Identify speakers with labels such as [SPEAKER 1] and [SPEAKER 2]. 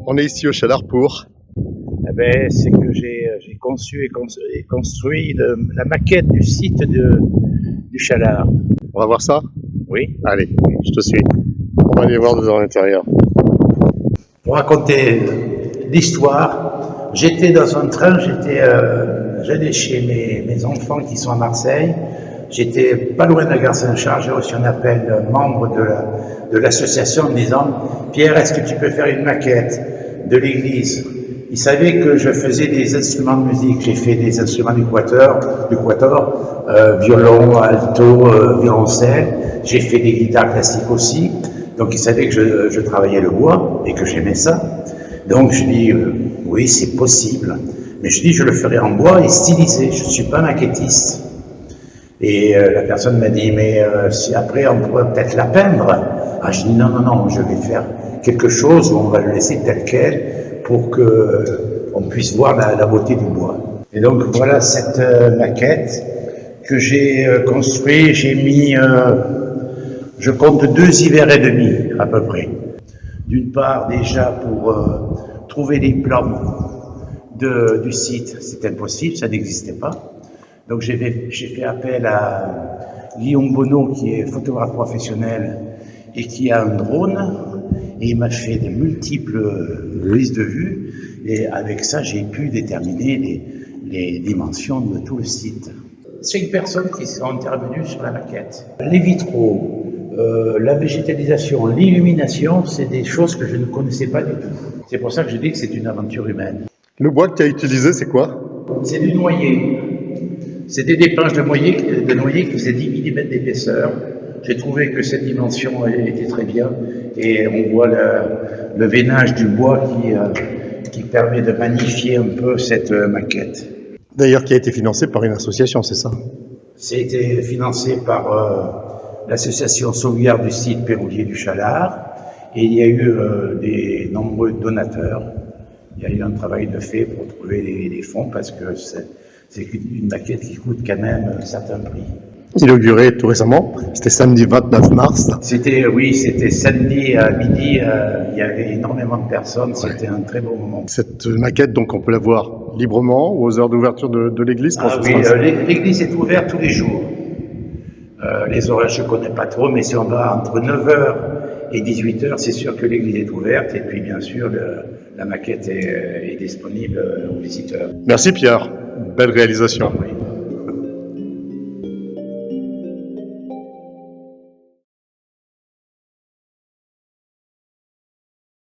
[SPEAKER 1] on est ici au Chalard pour...
[SPEAKER 2] C'est que j'ai conçu et construit la maquette du site du Chalard.
[SPEAKER 1] On va voir ça?
[SPEAKER 2] Oui.
[SPEAKER 1] Allez, je te suis. On va aller voir dans l'intérieur.
[SPEAKER 2] Pour raconter l'histoire, j'étais dans un train, j'allais chez mes enfants qui sont à Marseille. J'étais pas loin de la gare Saint-Charles, j'ai reçu un appel membre de l'association me disant « Pierre, est-ce que tu peux faire une maquette de l'église ?» Il savait que je faisais des instruments de musique. J'ai fait des instruments du quatuor, violon, alto, violoncelle. J'ai fait des guitares classiques aussi. Donc il savait que je travaillais le bois et que j'aimais ça. Donc je dis oui, c'est possible. Mais je dis je le ferai en bois et stylisé. Je ne suis pas maquettiste. Et la personne m'a dit mais si après on pourrait peut-être la peindre. Ah, je dis non, je vais faire quelque chose où on va le laisser tel quel pour qu'on puisse voir la beauté du bois. Et donc voilà cette maquette que j'ai construite. J'ai mis, je compte 2 hivers et demi à peu près. D'une part déjà pour trouver les plans du site, c'est impossible, ça n'existait pas. Donc j'ai fait appel à Guillaume Bonneau qui est photographe professionnel et qui a un drone. Et il m'a fait de multiples prises de vue et avec ça j'ai pu déterminer les dimensions de tout le site. 5 personnes qui sont intervenues sur la maquette. Les vitraux, la végétalisation, l'illumination, c'est des choses que je ne connaissais pas du tout. C'est pour ça que je dis que c'est une aventure humaine.
[SPEAKER 1] Le bois que tu as utilisé, c'est quoi?
[SPEAKER 2] C'est du noyer. C'était des planches de noyer qui faisaient 10 mm d'épaisseur. J'ai trouvé que cette dimension était très bien et on voit le veinage du bois qui permet de magnifier un peu cette maquette.
[SPEAKER 1] D'ailleurs, qui a été financé par une association, c'est ça?
[SPEAKER 2] C'était financé par l'association Sauvegarde du site Péroulier du Chalard et il y a eu des nombreux donateurs. Il y a eu un travail de fait pour trouver les fonds parce que c'est une maquette qui coûte quand même un certain prix.
[SPEAKER 1] Inauguré tout récemment, c'était samedi 29 mars.
[SPEAKER 2] C'était samedi à midi, il y avait énormément de personnes, c'était un très beau moment.
[SPEAKER 1] Cette maquette, donc, on peut la voir librement aux heures d'ouverture de l'église?
[SPEAKER 2] L'église est ouverte tous les jours. Les horaires, je ne connais pas trop, mais si on va entre 9h et 18h, c'est sûr que l'église est ouverte, et puis bien sûr, la maquette est disponible aux visiteurs.
[SPEAKER 1] Merci Pierre, belle réalisation.
[SPEAKER 2] Oui.